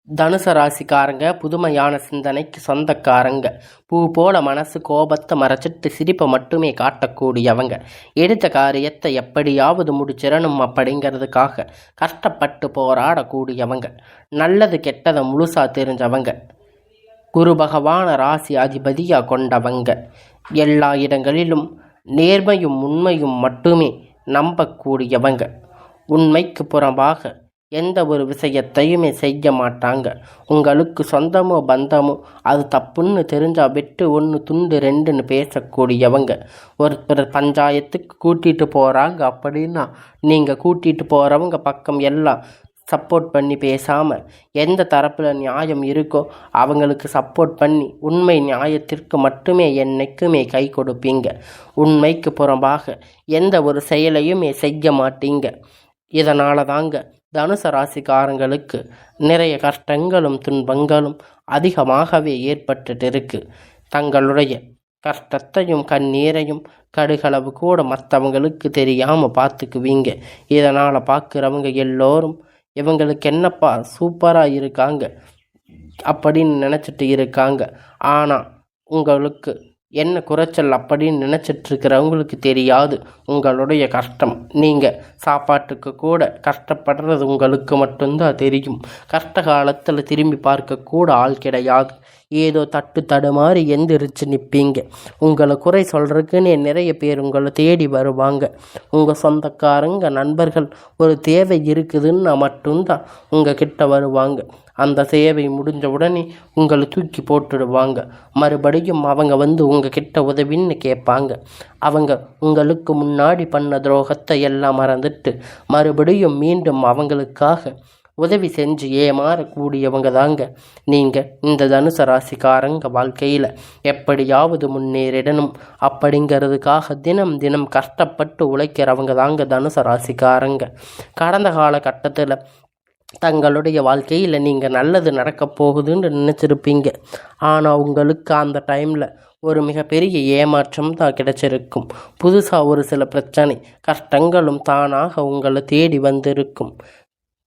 தனுசு ராசிக்காரங்க புதுமையான சிந்தனைக்கு சொந்தக்காரங்க. பூ போல மனசு கோபத்தை மறைச்சிட்டு சிரிப்பை மட்டுமே காட்டக்கூடியவங்க. எடுத்த காரியத்தை எப்படியாவது முடிச்சிடணும் அப்படிங்கிறதுக்காக கஷ்டப்பட்டு போராடக்கூடியவங்க. நல்லது கெட்டதை முழுசா தெரிஞ்சவங்க. குரு பகவான ராசி அதிபதியாக கொண்டவங்க. எல்லா இடங்களிலும் நேர்மையும் உண்மையும் மட்டுமே நம்பக்கூடியவங்க. உண்மைக்கு புறம்பாக எந்த ஒரு விஷயத்தையுமே செய்ய மாட்டாங்க. உங்களுக்கு சொந்தமோ பந்தமோ அது தப்புன்னு தெரிஞ்சால் வெட்டு 1 துண்டு 2ன்னு பேசக்கூடியவங்க. ஒருத்தர் பஞ்சாயத்துக்கு கூட்டிகிட்டு போகிறாங்க அப்படின்னா நீங்கள் கூட்டிகிட்டு போகிறவங்க பக்கம் எல்லாம் சப்போர்ட் பண்ணி பேசாமல் எந்த தரப்பில் நியாயம் இருக்கோ அவங்களுக்கு சப்போர்ட் பண்ணி உண்மை நியாயத்திற்கு மட்டுமே என்னைக்குமே கை கொடுப்பீங்க. உண்மைக்கு புறம்பாக எந்த ஒரு செயலையுமே செய்ய மாட்டீங்க. இதனால தாங்க தனுசு ராசிக்காரங்களுக்கு நிறைய கஷ்டங்களும் துன்பங்களும் அதிகமாகவே ஏற்பட்டுட்டு இருக்கு. தங்களுடைய கஷ்டத்தையும் கண்ணீரையும் கடுகளவு கூட மற்றவங்களுக்கு தெரியாமல் பார்த்துக்குவீங்க. இதனால் பார்க்குறவங்க எல்லோரும் இவங்களுக்கு என்னப்பா சூப்பராக இருக்காங்க அப்படின்னு நினச்சிட்டு இருக்காங்க. ஆனால் உங்களுக்கு என்ன குறைச்சல் அப்படின்னு நினச்சிட்ருக்கிறவங்களுக்கு தெரியாது உங்களுடைய கஷ்டம். நீங்கள் சாப்பாட்டுக்கு கூட கஷ்டப்படுறது உங்களுக்கு மட்டும்தான் தெரியும். கஷ்ட காலத்தில் திரும்பி பார்க்கக்கூட ஆள் கிடையாது. ஏதோ தட்டு தடுமாறி எந்திரிச்சு நிற்பீங்க. உங்களை குறை சொல்கிறதுக்குன்னே நிறைய பேர் உங்களை தேடி வருவாங்க. உங்கள் சொந்தக்காரங்க நண்பர்கள் ஒரு தேவை இருக்குதுன்னு மட்டும்தான் உங்கள் கிட்ட வருவாங்க. அந்த சேவை முடிஞ்ச உடனே உங்களை தூக்கி போட்டுடுவாங்க. மறுபடியும் அவங்க வந்து உங்கள் கிட்ட உதவின்னு கேட்பாங்க. அவங்க உங்களுக்கு முன்னாடி பண்ண துரோகத்தை எல்லாம் மறந்துட்டு மறுபடியும் மீண்டும் அவங்களுக்காக உதவி செஞ்சு ஏமாறக்கூடியவங்க தாங்க நீங்கள். இந்த தனுசு ராசிக்காரங்க வாழ்க்கையில் எப்படியாவது முன்னேறிடணும் அப்படிங்கிறதுக்காக தினம் தினம் கஷ்டப்பட்டு உழைக்கிறவங்க தாங்க தனுசு ராசிக்காரங்க. கடந்த காலகட்டத்தில் தங்களுடைய வாழ்க்கையில் நீங்கள் நல்லது நடக்க போகுதுன்னு நினச்சிருப்பீங்க. ஆனால் உங்களுக்கு அந்த டைமில் ஒரு மிகப்பெரிய ஏமாற்றம் தான் கிடைச்சிருக்கும். புதுசாக ஒரு சில பிரச்சனை கஷ்டங்களும் தானாக உங்களை தேடி வந்திருக்கும்.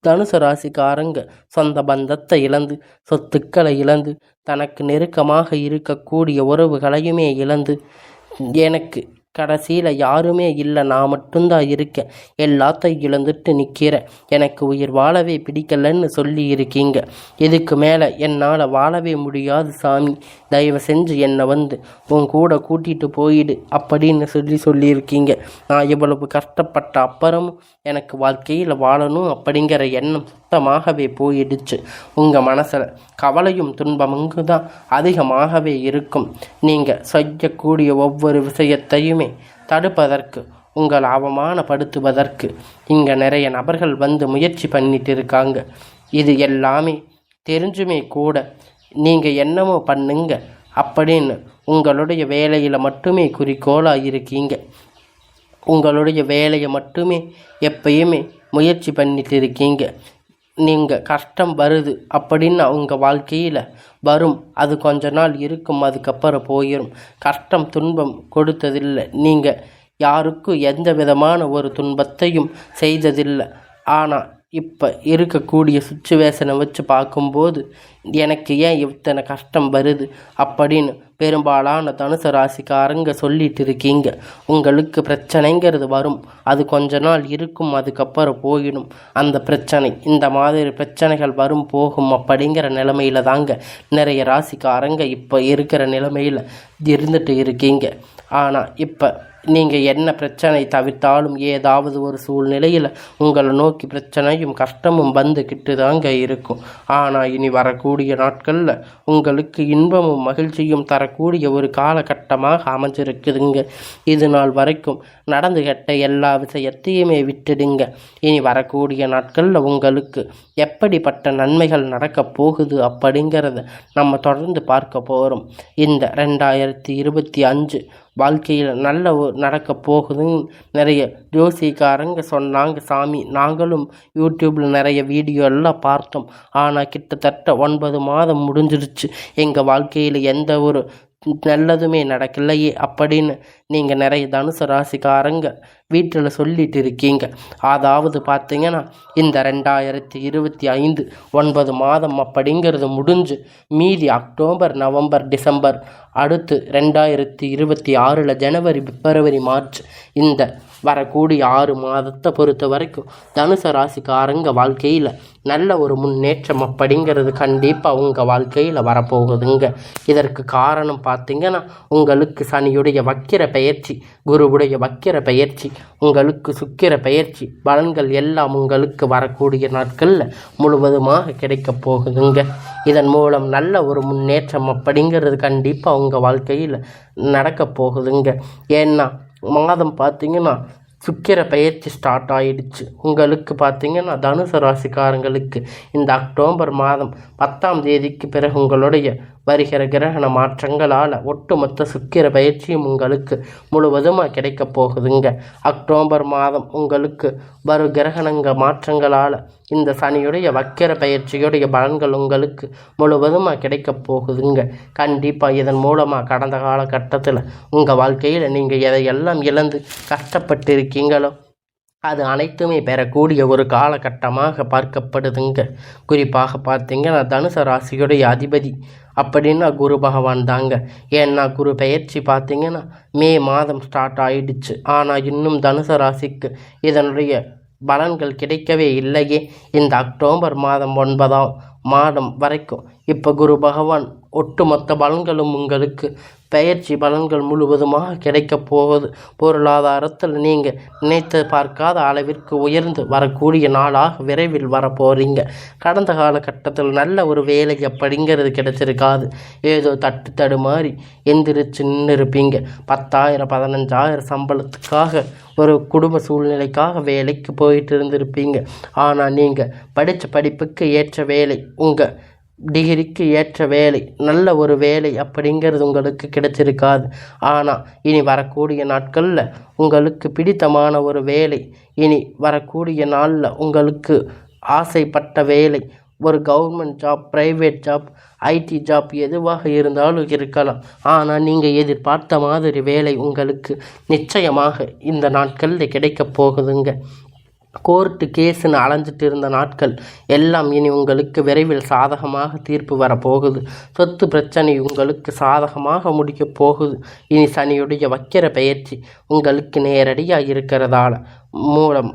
தனுசு ராசிக்காரங்க சொந்த பந்தத்தை இழந்து சொத்துக்களை இழந்து தனக்கு நெருக்கமாக இருக்கக்கூடிய உறவுகளையுமே இழந்து எனக்கு கடைசியில் யாருமே இல்லை, நான் மட்டும்தான் இருக்கேன், எல்லாத்தையும் இழந்துட்டு நிற்கிறேன், எனக்கு உயிர் வாழவே பிடிக்கலன்னு சொல்லி இருக்கீங்க. இதுக்கு மேலே என்னால் வாழவே முடியாது சாமி, தயவு செஞ்சு என்னை வந்து உன் கூட கூட்டிகிட்டு போயிடு அப்படின்னு சொல்லியிருக்கீங்க. நான் இவ்வளவு கஷ்டப்பட்ட அப்புறமும் எனக்கு வாழ்க்கையில் வாழணும் அப்படிங்கிற எண்ணம் சுத்தமாகவே போயிடுச்சு. உங்கள் மனசில் கவலையும் துன்பமுங்க தான் அதிகமாகவே இருக்கும். நீங்கள் செய்யக்கூடிய ஒவ்வொரு விஷயத்தையுமே தடுப்பதற்கு உங்களை அவமானப்படுத்துவதற்கு இங்கே நிறைய நபர்கள் வந்து முயற்சி பண்ணிட்டு இருக்காங்க. இது எல்லாமே தெரிஞ்சுமே கூட நீங்கள் என்னமோ பண்ணுங்க அப்படின்னு உங்களுடைய வேலையில் மட்டுமே குறிக்கோளாக இருக்கீங்க. உங்களுடைய வேலையை மட்டுமே எப்பயுமே முயற்சி பண்ணிட்டு இருக்கீங்க. நீங்கள் கஷ்டம் வருது அப்படின்னு உங்கள் வாழ்க்கையில் வரும், அது கொஞ்ச நாள் இருக்கும், அதுக்கப்புறம் போயிடும். கஷ்டம் துன்பம் கொடுத்ததில்லை, நீங்கள் யாருக்கும் எந்த விதமான ஒரு துன்பத்தையும் செய்ததில்லை. ஆனால் இப்போ இருக்கக்கூடிய சுச்சுவேஷனை வச்சு பார்க்கும்போது எனக்கு ஏன் இத்தனை கஷ்டம் வருது அப்படின்னு பெரும்பாலான தனுசு ராசிக்காரங்க சொல்லிட்டு இருக்கீங்க. உங்களுக்கு பிரச்சனைங்கிறது வரும், அது கொஞ்ச நாள் இருக்கும், அதுக்கப்புறம் போயிடும். அந்த பிரச்சனை இந்த மாதிரி பிரச்சனைகள் வரும் போகும் அப்படிங்கிற நிலைமையில தாங்க நிறைய ராசிக்காரங்க இப்போ இருக்கிற நிலைமையில் இருந்துட்டு இருக்கீங்க. ஆனால் இப்போ நீங்கள் என்ன பிரச்சனை தவிர்த்தாலும் ஏதாவது ஒரு சூழ்நிலையில் உங்களை நோக்கி பிரச்சனையும் கஷ்டமும் வந்துக்கிட்டு தாங்க இருக்கும். ஆனால் இனி வரக்கூடிய நாட்களில் உங்களுக்கு இன்பமும் மகிழ்ச்சியும் தரக்கூடிய ஒரு காலகட்டமாக அமைஞ்சிருக்குதுங்க. இது நாள் வரைக்கும் நடந்து கெட்ட எல்லா விஷயத்தையுமே விட்டுடுங்க. இனி வரக்கூடிய நாட்களில் உங்களுக்கு எப்படிப்பட்ட நன்மைகள் நடக்கப் போகுது அப்படிங்கிறத நம்ம தொடர்ந்து பார்க்க போகிறோம். இந்த 2025 வாழ்க்கையில் நல்ல நடக்க போகுதுன்னு நிறைய ஜோசிக்காரங்க சொன்னாங்க சாமி. நாங்களும் யூடியூப்பில் நிறைய வீடியோ எல்லாம் பார்த்தோம். ஆனால் கிட்டத்தட்ட 9 மாதம் முடிஞ்சிருச்சு. எங்கள் வாழ்க்கையில் எந்த ஒரு நல்லதுமே நடக்கலையே அப்படின்னு நீங்கள் நிறைய தனுசு ராசிக்காரங்க வீட்டில் சொல்லிட்டு இருக்கீங்க. அதாவது பார்த்தீங்கன்னா இந்த 2025 9 மாதம் அப்படிங்கிறது முடிஞ்சு மீதி அக்டோபர், நவம்பர், டிசம்பர், அடுத்து 2026 ஜனவரி, பிப்ரவரி, மார்ச் இந்த வரக்கூடிய 6 மாதத்தை பொறுத்த வரைக்கும் தனுசு ராசிக்காரங்க வாழ்க்கையில் நல்ல ஒரு முன்னேற்றம் அப்படிங்கிறது கண்டிப்பாக உங்கள் வாழ்க்கையில் வரப்போகுதுங்க. இதற்கு காரணம் பார்த்தீங்கன்னா உங்களுக்கு சனியுடைய வக்கிர பெயர்ச்சி, குருவுடைய வக்கிர பெயர்ச்சி, உங்களுக்கு சுக்கிர பெயர்ச்சி பலன்கள் எல்லாம் உங்களுக்கு வரக்கூடிய நாட்களில் முழுவதுமாக கிடைக்கப் போகுதுங்க. இதன் மூலம் நல்ல ஒரு முன்னேற்றம் அப்படிங்கிறது கண்டிப்பாக உங்கள் வாழ்க்கையில் நடக்கப் போகுதுங்க. ஏன்னா மாதம் பார்த்தீங்கன்னா சுக்கிர பெயர்ச்சி ஸ்டார்ட் ஆகிடுச்சு. உங்களுக்கு பார்த்தீங்கன்னா தனுசு ராசிக்காரங்களுக்கு இந்த அக்டோபர் மாதம் 10ஆம் தேதிக்கு பிறகு உங்களுடைய வருகிற கிரகண மாற்றங்களால் ஒட்டுமொத்த சுக்கிர பயிற்சியும் உங்களுக்கு முழுவதுமாக கிடைக்கப் போகுதுங்க. அக்டோபர் மாதம் உங்களுக்கு வரும் கிரகணங்க மாற்றங்களால் இந்த சனியுடைய வக்கிர பயிற்சியுடைய பலன்கள் உங்களுக்கு முழுவதுமாக கிடைக்கப் போகுதுங்க. கண்டிப்பாக இதன் மூலமாக கடந்த காலகட்டத்தில் உங்கள் வாழ்க்கையில் நீங்கள் எதையெல்லாம் இழந்து கஷ்டப்பட்டு இருக்கீங்களோ அது அனைத்துமே பெறக்கூடிய ஒரு காலகட்டமாக பார்க்கப்படுதுங்க. குறிப்பாக பார்த்தீங்கன்னா தனுசு ராசியுடைய அதிபதி அப்படின்னா குரு பகவான் தாங்க. ஏன்னா குரு பெயர்ச்சி பார்த்தீங்கன்னா மே மாதம் ஸ்டார்ட் ஆகிடுச்சு. ஆனால் இன்னும் தனுசு ராசிக்கு இதனுடைய பலன்கள் கிடைக்கவே இல்லையே. இந்த அக்டோபர் மாதம் 9ஆம் மாதம் வரைக்கும் இப்போ குரு பகவான் ஒட்டுமொத்த பலன்களும் உங்களுக்கு பெயர்ச்சி பலன்கள் முழுவதுமாக கிடைக்கப் போகுது. பொருளாதாரத்தில் நீங்கள் நினைத்து பார்க்காத அளவிற்கு உயர்ந்து வரக்கூடிய நாளாக விரைவில் வரப்போகிறீங்க. கடந்த காலகட்டத்தில் நல்ல ஒரு வேலை அப்படிங்கிறது கிடைச்சிருக்காது. ஏதோ தட்டு மாதிரி எந்திரிச்சு நின்று இருப்பீங்க. 10,000 15,000 சம்பளத்துக்காக ஒரு குடும்ப சூழ்நிலைக்காக வேலைக்கு போயிட்டு இருந்திருப்பீங்க. ஆனால் நீங்கள் படித்த படிப்புக்கு ஏற்ற வேலை, உங்கள் டிகிரிக்கு ஏற்ற வேலை, நல்ல ஒரு வேலை அப்படிங்கிறது உங்களுக்கு கிடைச்சிருக்காது. ஆனால் இனி வரக்கூடிய நாட்களில் உங்களுக்கு பிடித்தமான ஒரு வேலை, இனி வரக்கூடிய நாளில் உங்களுக்கு ஆசைப்பட்ட வேலை, ஒரு government job, private job, IT job எதுவாக இருந்தாலும் இருக்கலாம். ஆனால் நீங்கள் எதிர்பார்த்த மாதிரி வேலை உங்களுக்கு நிச்சயமாக இந்த நாட்களில் கிடைக்கப் போகுதுங்க. கோர்ட்டு கேஸுன்னு அலைஞ்சிட்டு இருந்த நாட்கள் எல்லாம் இனி உங்களுக்கு விரைவில் சாதகமாக தீர்ப்பு வரப்போகுது. சொத்து பிரச்சனை உங்களுக்கு சாதகமாக முடிக்கப் போகுது. இனி சனியுடைய வக்கிர பெயர்ச்சி உங்களுக்கு நேரடியாக இருக்கிறதால மூலம்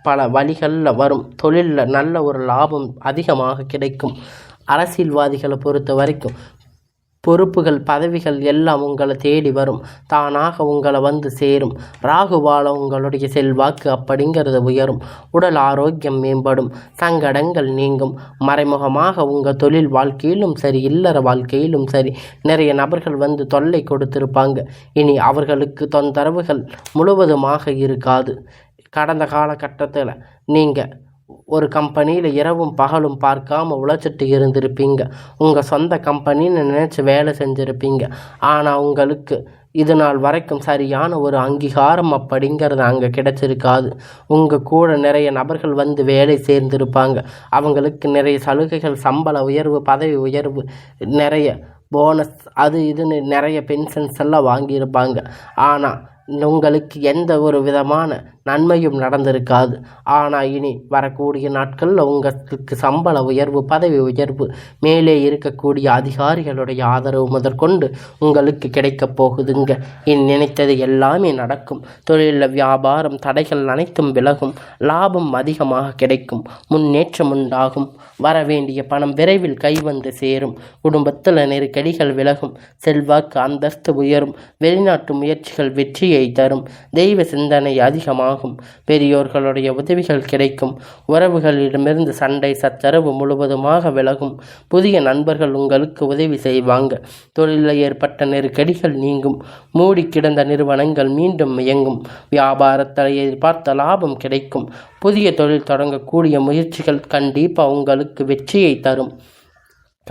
பல வழிகளில் வரும் தொழிலில் நல்ல ஒரு லாபம் அதிகமாக கிடைக்கும். அரசியல்வாதிகளை பொறுத்த வரைக்கும் பொறுப்புகள், பதவிகள் எல்லாம் உங்களை தேடி வரும். தானாக உங்களை வந்து சேரும். ராகுவால உங்களுடைய செல்வாக்கு அப்படிங்கிறது உயரும். உடல் ஆரோக்கியம் மேம்படும். சங்கடங்கள் நீங்கும். மறைமுகமாக உங்கள் தொழில் வாழ்க்கையிலும் சரி, இல்லற வாழ்க்கையிலும் சரி நிறைய நபர்கள் வந்து தொல்லை கொடுத்திருப்பாங்க. இனி அவர்களுக்கு தொந்தரவுகள் முழுவதுமாக இருக்காது. கடந்த காலகட்டத்தில் நீங்கள் ஒரு கம்பெனியில் இரவும் பகலும் பார்க்காம உழைச்சிட்டு இருந்திருப்பீங்க. உங்கள் சொந்த கம்பெனின்னு நினச்சி வேலை செஞ்சுருப்பீங்க. ஆனால் உங்களுக்கு இது நாள் வரைக்கும் சரியான ஒரு அங்கீகாரம் அப்படிங்கிறது அங்கே கிடைச்சிருக்காது. உங்கள் கூட நிறைய நபர்கள் வந்து வேலை சேர்ந்திருப்பாங்க. அவங்களுக்கு நிறைய சலுகைகள், சம்பள உயர்வு, பதவி உயர்வு, நிறைய போனஸ், அது இதுன்னு நிறைய பென்ஷன்ஸ் எல்லாம் வாங்கியிருப்பாங்க. ஆனால் உங்களுக்கு எந்த ஒரு விதமான நன்மையும் நடந்திருக்காது. ஆனால் இனி வரக்கூடிய நாட்களில் உங்களுக்கு சம்பள உயர்வு, பதவி உயர்வு, மேலே இருக்கக்கூடிய அதிகாரிகளுடைய ஆதரவு முதற்கொண்டு உங்களுக்கு கிடைக்கப் போகுதுங்க. இனி நினைத்தது எல்லாமே நடக்கும். தொழிலில் வியாபாரம் தடைகள் அனைத்தும் விலகும். லாபம் அதிகமாக கிடைக்கும். முன்னேற்றம் உண்டாகும். வரவேண்டிய பணம் விரைவில் கைவந்து சேரும். குடும்பத்தில் நெருக்கடிகள் விலகும். செல்வாக்கு, அந்தஸ்து உயரும். வெளிநாட்டு முயற்சிகள் வெற்றியை தரும். தெய்வ சிந்தனை அதிகமாகும். பெரியோர்களுடைய உதவிகள் கிடைக்கும். உறவுகளிடமிருந்து சண்டை சச்சரவு முழுவதுமாக விலகும். புதிய நண்பர்கள் உங்களுக்கு உதவி செய்வாங்க. தொழிலில் ஏற்பட்ட நெருக்கடிகள் நீங்கும். மூடி கிடந்த நிறுவனங்கள் மீண்டும் இயங்கும். வியாபாரத்தில் எதிர்பார்த்த லாபம் கிடைக்கும். புதிய தொழில் தொடங்கக்கூடிய முயற்சிகள் கண்டிப்பாக உங்களுக்கு வெற்றியை தரும்.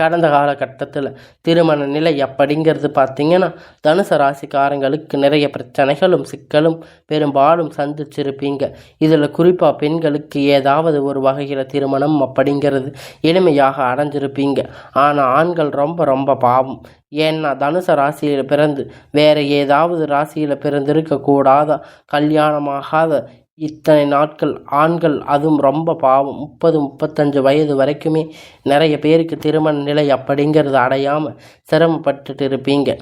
கடந்த காலகட்டத்தில் திருமண நிலை அப்படிங்கிறது பார்த்திங்கன்னா தனுசு ராசிக்காரங்களுக்கு நிறைய பிரச்சனைகளும் சிக்கலும் பெரும்பாலும் சந்திச்சிருப்பீங்க. இதில் குறிப்பாக பெண்களுக்கு ஏதாவது ஒரு வகையில் திருமணம் அப்படிங்கிறது எளிமையாக அடைஞ்சிருப்பீங்க. ஆனால் ஆண்கள் ரொம்ப ரொம்ப பாவம். ஏன்னா தனுசு ராசியில் பிறந்து வேறு ஏதாவது ராசியில் பிறந்திருக்கக்கூடாத கல்யாணமாகாத இத்தனை நாட்கள் ஆண்கள், அதுவும் ரொம்ப பாவம் 30-35 வயது வரைக்குமே நிறைய பேருக்கு திருமண நிலை அப்படிங்கிறது அடையாமல் சிரமப்பட்டுட்டு இருப்பீங்க.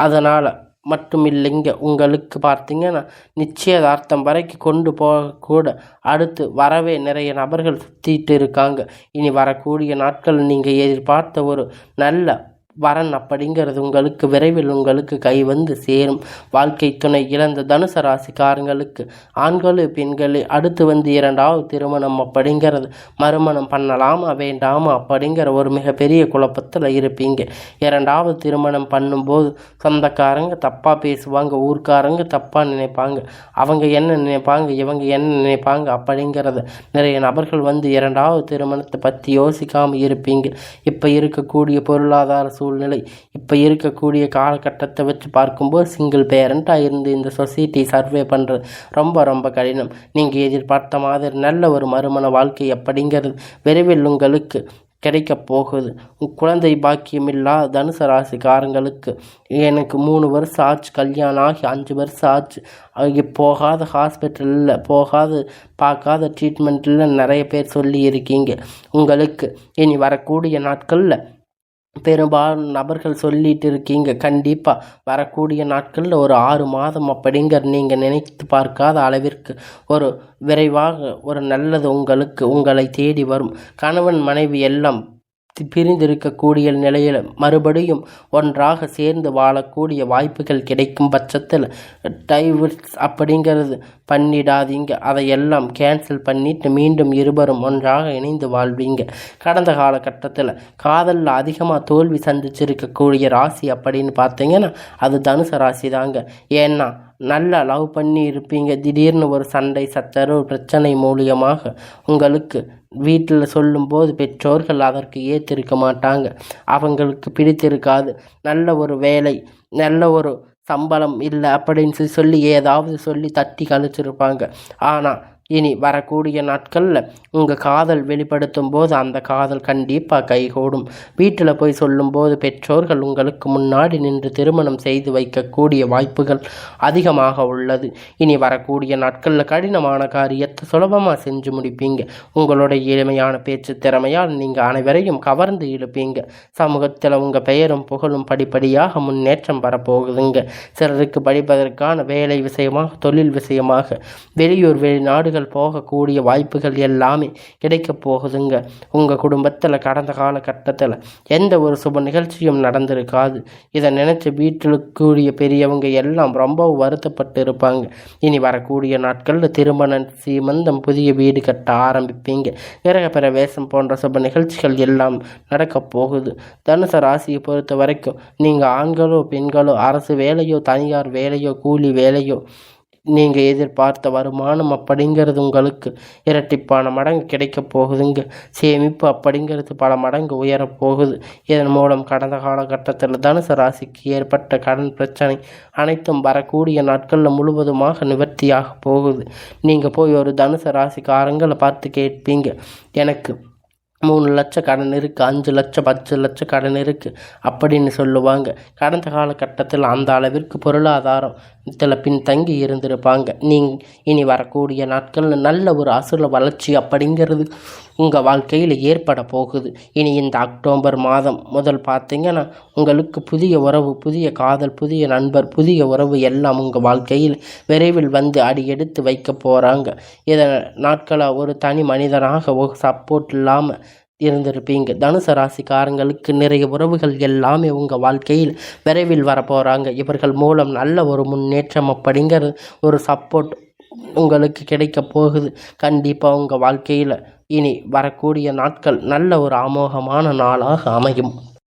அதனால் மட்டும் இல்லைங்க, உங்களுக்கு பார்த்திங்கன்னா நிச்சயதார்த்தம் வரைக்கும் கொண்டு போகக்கூட அடுத்து வரவே நிறைய நபர்கள் சுற்றிட்டு இருக்காங்க. இனி வரக்கூடிய நாட்கள் நீங்கள் எதிர்பார்த்த ஒரு நல்ல வரன் அப்படிங்கிறது உங்களுக்கு விரைவில் உங்களுக்கு கை வந்து சேரும். வாழ்க்கை துணை இழந்த தனுசு ராசிக்காரங்களுக்கு ஆண்களு பெண்களே அடுத்து வந்து 2வது திருமணம் அப்படிங்கிறது மறுமணம் பண்ணலாமா வேண்டாமா அப்படிங்கிற ஒரு மிகப்பெரிய குழப்பத்தில் இருப்பீங்க. 2வது திருமணம் பண்ணும்போது சொந்தக்காரங்க தப்பாக பேசுவாங்க, ஊர்க்காரங்க தப்பாக நினைப்பாங்க, அவங்க என்ன நினைப்பாங்க இவங்க என்ன நினைப்பாங்க அப்படிங்கிறத நிறைய நபர்கள் வந்து 2வது திருமணத்தை பற்றி யோசிக்காமல் இருப்பீங்க. இப்போ இருக்கக்கூடிய பொருளாதார சூழ்நிலை, இப்போ இருக்கக்கூடிய காலகட்டத்தை வச்சு பார்க்கும்போது சிங்கிள் பேரண்ட்டாக இருந்து இந்த சொசைட்டி சர்வே பண்ணுறது ரொம்ப ரொம்ப கடினம். நீங்கள் எதிர்பார்த்த மாதிரி நல்ல ஒரு மறுமண வாழ்க்கை அப்படிங்கிறது விரைவில் உங்களுக்கு கிடைக்க போகுது. குழந்தை பாக்கியமில்லாத தனுசு ராசிக்காரங்களுக்கு எனக்கு 3 வருஷம் ஆச்சு, கல்யாணம் ஆகி 5 வருஷம் ஆச்சு, போகாத ஹாஸ்பிட்டலில் போகாத பார்க்காத ட்ரீட்மெண்ட்டில் நிறைய பேர் சொல்லி இருக்கீங்க. உங்களுக்கு இனி வரக்கூடிய நாட்களில் பெரும்பாலும் நபர்கள் சொல்லிட்டு இருக்கீங்க. கண்டிப்பாக வரக்கூடிய நாட்களில் ஒரு 6 மாதம் அப்படிங்கிற நீங்கள் நினைத்து பார்க்காத அளவிற்கு ஒரு விரைவாக ஒரு நல்லது உங்களை தேடி வரும். கணவன் மனைவி எல்லாம் பிரிந்திருக்கக்கூடிய நிலையில் மறுபடியும் ஒன்றாக சேர்ந்து வாழக்கூடிய வாய்ப்புகள் கிடைக்கும் பட்சத்தில் டைவர்ஸ் அப்படிங்கிறது பண்ணிடாதீங்க. அதையெல்லாம் கேன்சல் பண்ணிட்டு மீண்டும் இருவரும் ஒன்றாக இணைந்து வாழ்வீங்க. கடந்த காலகட்டத்தில் காதலில் அதிகமாக தோல்வி சந்திச்சிருக்கக்கூடிய ராசி அப்படின்னு பார்த்தீங்கன்னா அது தனுசு ராசி தாங்க. ஏன்னா நல்லா லவ் பண்ணி இருப்பீங்க, திடீர்னு ஒரு சண்டை சச்சரவு பிரச்சனை மூலியமாக உங்களுக்கு வீட்டில் சொல்லும்போது பெற்றோர்கள் அதற்கு ஏற்றிருக்க மாட்டாங்க, அவங்களுக்கு பிடித்திருக்காது. நல்ல ஒரு வேலை, நல்ல ஒரு சம்பளம் இல்லை அப்படின்னு சொல்லி ஏதாவது சொல்லி தட்டி கழிச்சிருப்பாங்க. ஆனால் இனி வரக்கூடிய நாட்களில் உங்கள் காதல் வெளிப்படுத்தும் போது அந்த காதல் கண்டிப்பாக கைகூடும். வீட்டில் போய் சொல்லும்போது பெற்றோர்கள் உங்களுக்கு முன்னாடி நின்று திருமணம் செய்து வைக்கக்கூடிய வாய்ப்புகள் அதிகமாக உள்ளது. இனி வரக்கூடிய நாட்களில் கடினமான காரியத்தை சுலபமாக செஞ்சு முடிப்பீங்க. உங்களுடைய எளிமையான பேச்சு திறமையால் நீங்கள் அனைவரையும் கவர்ந்து இழுப்பீங்க. சமூகத்தில் உங்கள் பெயரும் புகழும் படிப்படியாக முன்னேற்றம் வரப்போகுதுங்க. சிலருக்கு படிப்பதற்கான வேலை விஷயமாக, தொழில் விஷயமாக வெளியூர் வெளிநாடுகள் போகக்கூடிய வாய்ப்புகள் எல்லாமே கிடைக்க போகுதுங்க. உங்கள் குடும்பத்தில் கடந்த காலகட்டத்தில் எந்த ஒரு சுப நிகழ்ச்சியும் நடந்திருக்காது. இதை நினைச்சு வீட்டில் கூடிய பெரியவங்க எல்லாம் ரொம்ப வருத்தப்பட்டு இருப்பாங்க. இனி வரக்கூடிய நாட்களில் திருமணம், சீமந்தம், புதிய வீடு கட்ட ஆரம்பிப்பீங்க. கிரக பிரவேசம் போன்ற சுப நிகழ்ச்சிகள் எல்லாம் நடக்க போகுது. தனுசு ராசியை பொறுத்த வரைக்கும் நீங்கள் ஆண்களோ பெண்களோ அரசு வேலையோ தனியார் வேலையோ கூலி வேலையோ நீங்கள் எதிர்பார்த்த வருமானம் அப்படிங்கிறது உங்களுக்கு இரட்டிப்பான மடங்கு கிடைக்க போகுதுங்க. சேமிப்பு அப்படிங்கிறது பல மடங்கு உயரப்போகுது. இதன் மூலம் கடந்த காலகட்டத்தில் தனுசு ராசிக்கு ஏற்பட்ட கடன் பிரச்சனை அனைத்தும் வரக்கூடிய நாட்களில் முழுவதுமாக நிவர்த்தியாக போகுது. நீங்கள் போய் ஒரு தனுசு ராசிக்காரங்களை பார்த்து கேட்பீங்க, எனக்கு 3 லட்சம் கடன் இருக்குது, 5 லட்சம் 10 லட்சம் கடன் இருக்குது அப்படின்னு சொல்லுவாங்க. கடந்த காலகட்டத்தில் அந்த அளவிற்கு பொருளாதாரம் பின்தங்கி இருந்திருப்பாங்க. இனி வரக்கூடிய நாட்களில் நல்ல ஒரு அசுர வளர்ச்சி அப்படிங்கிறது உங்கள் வாழ்க்கையில் ஏற்பட போகுது. இனி இந்த அக்டோபர் மாதம் முதல் பார்த்தீங்கன்னா உங்களுக்கு புதிய உறவு, புதிய காதல், புதிய நண்பர், புதிய உறவு எல்லாம் உங்கள் வாழ்க்கையில் விரைவில் வந்து அடியெடுத்து வைக்க போகிறாங்க. இதை நாட்களாக ஒரு தனி மனிதனாக ஒரு சப்போர்ட் இல்லாமல் இருந்திருப்பீங்க. தனுசு ராசிக்காரங்களுக்கு நிறைய உறவுகள் எல்லாமே உங்கள் வாழ்க்கையில் விரைவில் வரப்போகிறாங்க. இவர்கள் மூலம் நல்ல ஒரு முன்னேற்றம் அப்படிங்கிற ஒரு சப்போர்ட் உங்களுக்கு கிடைக்க போகுது. கண்டிப்பாக உங்கள் வாழ்க்கையில் இனி வரக்கூடிய நாட்கள் நல்ல ஒரு அமோகமான நாளாக அமையும்.